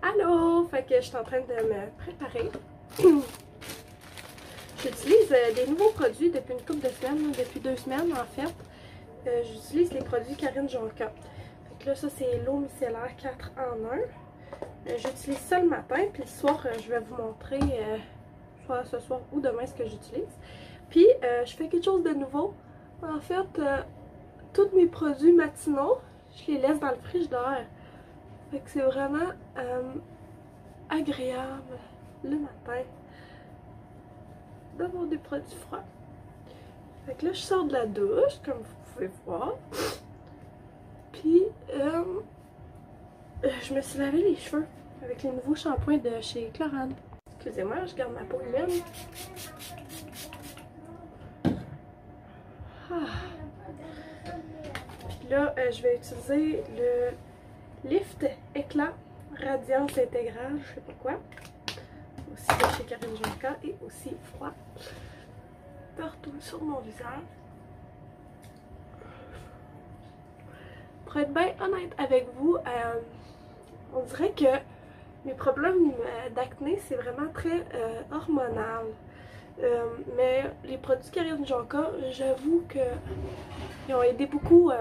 Allô! Fait que je suis en train de me préparer. J'utilise des nouveaux produits depuis une couple de semaines, depuis 2 semaines en fait. J'utilise les produits Karine Jonca. Fait que là, ça c'est l'eau micellaire 4 en 1. J'utilise ça le matin, puis le soir, je vais vous montrer, soit ce soir ou demain, ce que j'utilise. Puis, je fais quelque chose de nouveau. En fait, tous mes produits matinaux, je les laisse dans le frigidaire. Fait que c'est vraiment agréable le matin d'avoir des produits froids. Fait que là, je sors de la douche, comme vous pouvez voir. Puis, je me suis lavé les cheveux avec les nouveaux shampoings de chez Chlorane. Excusez-moi, je garde ma peau humide. Puis là, je vais utiliser le Lift Éclat Radiance Intégrale, je sais pas quoi. Aussi de chez Karine Jonca et aussi froid partout sur mon visage. Pour être bien honnête avec vous, on dirait que mes problèmes d'acné, c'est vraiment très hormonal. Mais les produits Karine Jonca, j'avoue qu'ils ont aidé beaucoup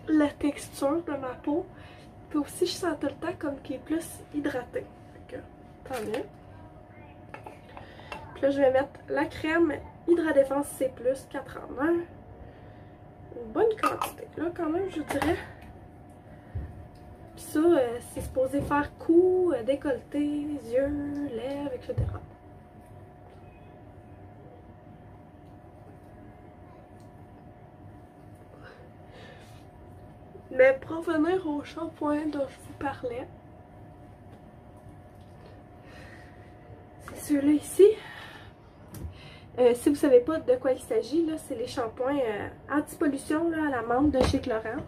la texture de ma peau. Puis aussi, je sens tout le temps comme qu'il est plus hydraté. Fait que, tant mieux. Puis là, je vais mettre la crème Hydra-Défense C+, 4 en 1. Une bonne quantité, là, quand même, je dirais. Puis ça, c'est supposé faire cou, décolleté, yeux, lèvres, etc. Mais pour revenir au shampoing dont je vous parlais, c'est ceux-là ici. Si vous ne savez pas de quoi il s'agit, là, c'est les shampoings anti-pollution à la menthe de chez Chlorane.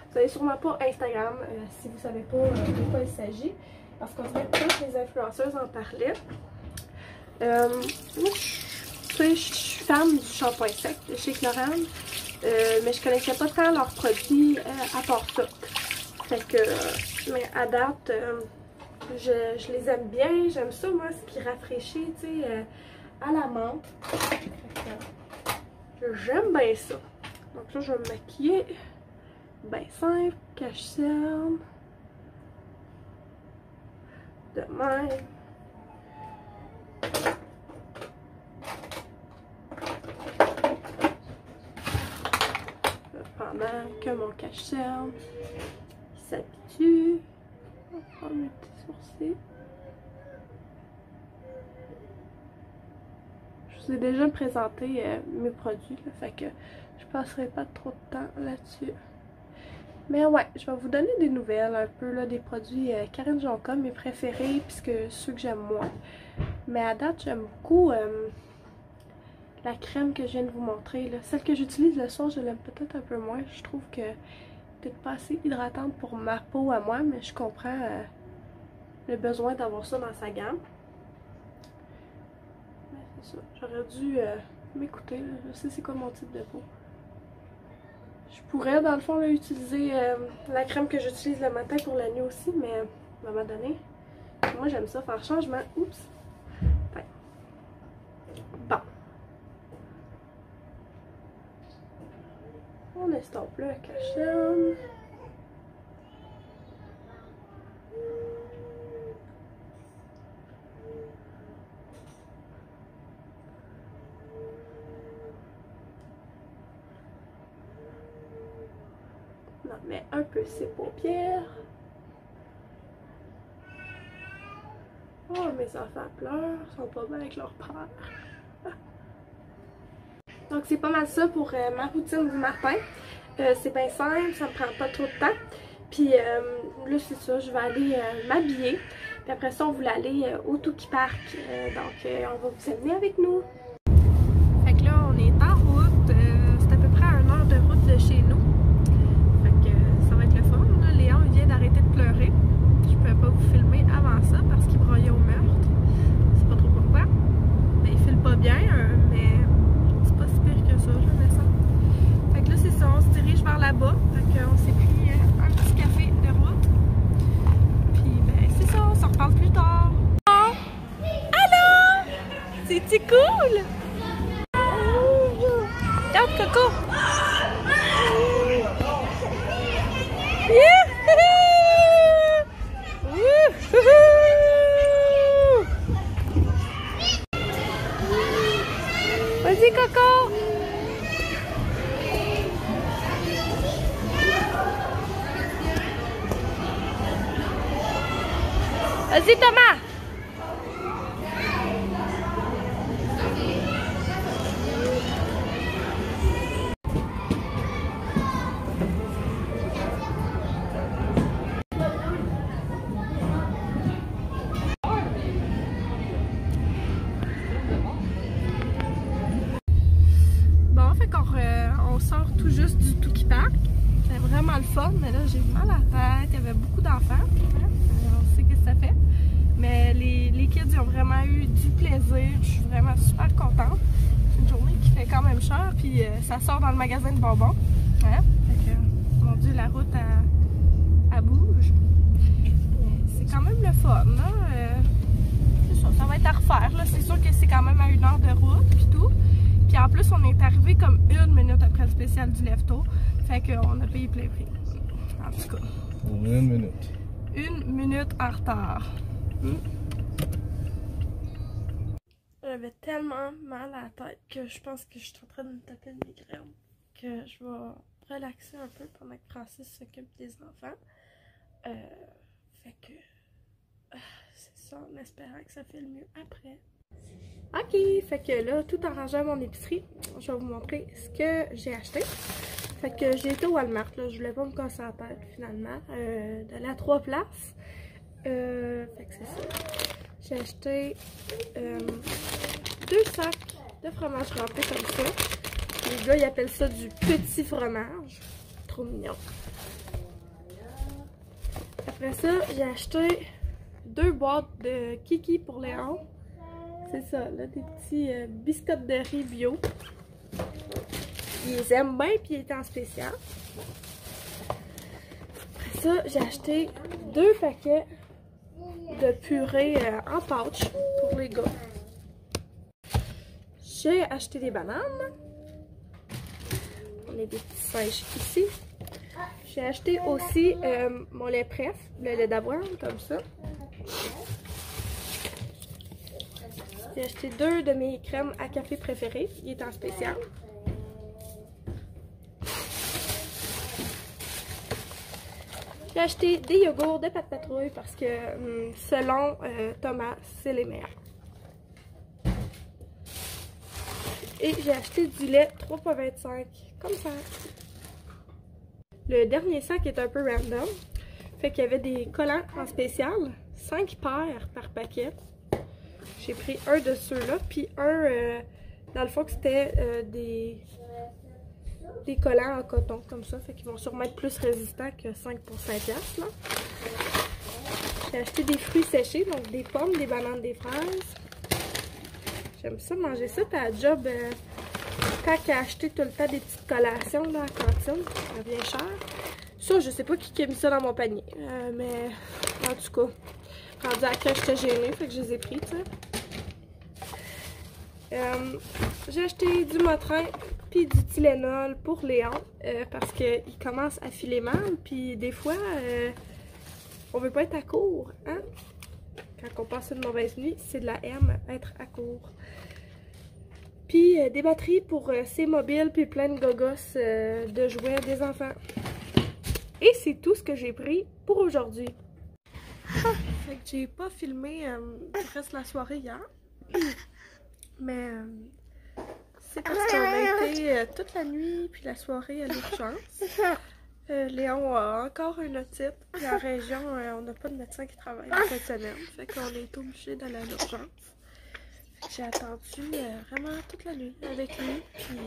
Vous n'avez sûrement pas Instagram si vous ne savez pas de quoi il s'agit. Parce qu'on dirait que toutes les influenceuses en parlaient. Moi, je suis fan du shampoing sec de chez Chlorane. Mais je connaissais pas tant leurs produits à part ça. Fait que, mais à date, je les aime bien. J'aime ça, moi, ce qui rafraîchit, tu sais, à la menthe. J'aime bien ça. Donc là, je vais me maquiller. Ben simple, cache-cerne. De même. Pendant que mon cache-cerne s'habitue. On va prendre mes petits sourcils. Je vous ai déjà présenté mes produits, là, fait que je passerai pas trop de temps là-dessus. Mais ouais, je vais vous donner des nouvelles un peu là, des produits Karine Jonca, mes préférés, puisque ceux que j'aime moins. Mais à date, j'aime beaucoup la crème que je viens de vous montrer. Là. Celle que j'utilise le soir, je l'aime peut-être un peu moins. Je trouve que peut-être pas assez hydratante pour ma peau à moi, mais je comprends le besoin d'avoir ça dans sa gamme. C'est ça. J'aurais dû m'écouter. Je sais c'est quoi mon type de peau. Je pourrais dans le fond là, utiliser la crème que j'utilise le matin pour la nuit aussi, mais à un moment donné, moi j'aime ça faire changement. Oups! Ouais. Bon. On estompe là la cache-cerne. On en met un peu ses paupières. Oh, mes enfants pleurent, ils sont pas bien avec leur père. Donc c'est pas mal ça pour ma routine du matin. C'est bien simple, ça me prend pas trop de temps. Puis là c'est ça, je vais aller m'habiller. Puis après ça on voulait aller au Touki Park. Donc on va vous amener avec nous. Fait que là on est en route. C'est à peu près à 1 heure de route de chez nous. Fait que ça va être le fun. Là. Léon il vient d'arrêter de pleurer. Je pouvais pas vous filmer avant ça parce qu'il broyait au meurtre. Je sais pas trop pourquoi. Mais il file pas bien, mais c'est pas si pire que ça, je me sens. Fait que là c'est ça, on se dirige vers là-bas. Fait qu'on s'est pris un petit café de route. Puis ben C'est-tu cool? Regarde, Coco! Vas-y, Coco! Vas-y, Thomas! Bon, fait qu'on sort tout juste du Touki Park. C'était vraiment le fun, mais là j'ai mal à la tête. Il y avait beaucoup d'enfants. On sait ce que ça fait. Mais les kids ils ont vraiment eu du plaisir. Je suis vraiment super contente. C'est une journée qui fait quand même cher. Puis ça sort dans le magasin de bonbons. Hein? Fait que, mon Dieu, la route elle bouge. C'est quand même le fun. Là. Ça va être à refaire. C'est sûr que c'est quand même à 1 heure de route. Puis tout. Puis en plus, on est arrivé comme 1 minute après le spécial du Lefto. Fait qu'on a payé plein prix. En tout cas. Pour 1 minute. 1 minute en retard. J'avais tellement mal à la tête que je pense que je suis en train de me taper une migraine. Que je vais relaxer un peu pendant que Francis s'occupe des enfants. Fait que c'est ça, en espérant que ça fait le mieux après. Ok, fait que là, tout en rangeant mon épicerie, je vais vous montrer ce que j'ai acheté. Fait que j'ai été au Walmart, là, je voulais pas me casser la tête finalement, d'aller à 3 places. Fait que c'est ça. J'ai acheté 2 sacs de fromage râpé comme ça. Les gars, ils appellent ça du petit fromage. Trop mignon. Après ça, j'ai acheté 2 boîtes de kiki pour Léon. C'est ça, là, des petits biscottes de riz bio. Ils les aiment bien, puis ils étaient en spécial. Après ça, j'ai acheté 2 paquets de purée en pouch pour les gars. J'ai acheté des bananes. On a des petits singes ici. J'ai acheté aussi mon lait Pref, le lait d'avoine, comme ça. J'ai acheté 2 de mes crèmes à café préférées. Il est en spécial. J'ai acheté des yogourts de pâte patrouille parce que selon Thomas, c'est les meilleurs. Et j'ai acheté du lait 3,25 comme ça. Le dernier sac est un peu random. Fait qu'il y avait des collants en spécial. 5 paires par paquet. J'ai pris un de ceux-là, puis un, dans le fond, que c'était des collants en coton, comme ça. Fait qu'ils vont sûrement être plus résistants que 5 pour 5$, là. J'ai acheté des fruits séchés, donc des pommes, des bananes, des fraises. J'aime ça, manger ça, puis à la job, tant qu'à acheter tout le temps des petites collations, là, à la cantine, ça revient cher. Ça, je sais pas qui a mis ça dans mon panier, mais en tout cas, rendu à que j'étais gênée, fait que je les ai pris, tu sais. J'ai acheté du Motrin puis du Tylenol pour Léon parce qu'il commence à filer mal, puis des fois on veut pas être à court, hein? Quand on passe une mauvaise nuit, c'est de la M, être à court. Puis des batteries pour ses mobiles, puis plein de gogos de jouets des enfants. Et c'est tout ce que j'ai pris pour aujourd'hui. Fait que j'ai pas filmé le reste de la soirée hier. Mais c'est parce qu'on a été toute la nuit puis la soirée à l'urgence. Léon a encore un otite. Puis en région, on n'a pas de médecin qui travaille cette semaine. Fait qu'on est obligé d'aller à l'urgence. J'ai attendu vraiment toute la nuit avec lui. Puis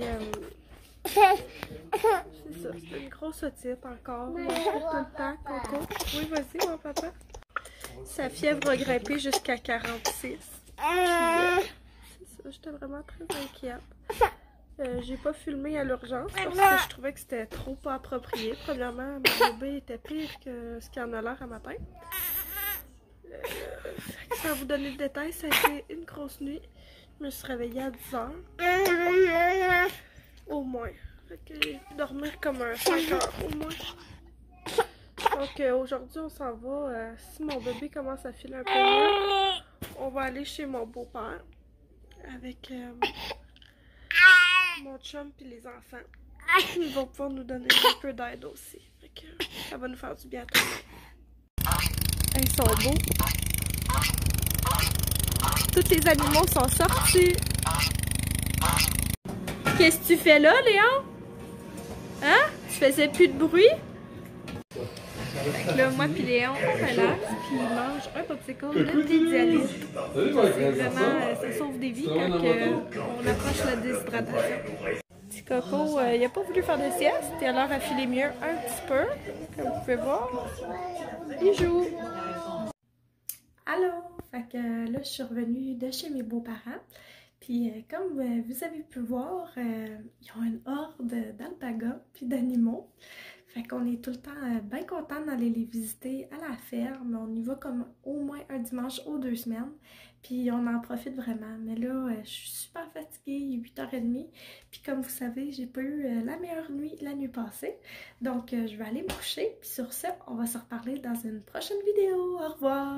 c'est ça, c'est une grosse otite encore. On trouve tout le temps. Coco. Oui, vas-y, mon papa. Sa fièvre a grimpé jusqu'à 46. J'étais vraiment très inquiète. J'ai pas filmé à l'urgence parce que je trouvais que c'était trop pas approprié. Premièrement, mon bébé était pire que ce qu'il en a l'air à matin. Sans vous donner le détail, ça a été une grosse nuit. Je me suis réveillée à 10 h. Au moins. Fait que j'ai pu dormir comme un 5 h au moins. Donc aujourd'hui on s'en va. Si mon bébé commence à filer un peu mieux, on va aller chez mon beau-père avec mon chum et les enfants. Ils vont pouvoir nous donner un peu d'aide aussi. Fait que ça va nous faire du bien à tout le monde. Ils sont beaux. Tous les animaux sont sortis. Qu'est-ce que tu fais là, Léon? Hein? Tu faisais plus de bruit? Fait que là, moi puis Léon, on relaxe, puis il mange un popsicle de Pédialyte. C'est vraiment, ça sauve des vies quand on approche la déshydratation. Petit Coco, il a pas voulu faire de sieste, il a l'air à filer mieux un petit peu, comme vous pouvez voir. Il joue. Allô! Fait que là, je suis revenue de chez mes beaux-parents. Puis comme vous avez pu voir, ils ont une horde d'alpagas puis d'animaux. Fait qu'on est tout le temps bien contents d'aller les visiter à la ferme. On y va comme au moins un dimanche aux 2 semaines. Puis on en profite vraiment. Mais là, je suis super fatiguée, il est 8h30. Puis comme vous savez, j'ai pas eu la meilleure nuit la nuit passée. Donc je vais aller me coucher. Puis sur ce, on va se reparler dans une prochaine vidéo. Au revoir!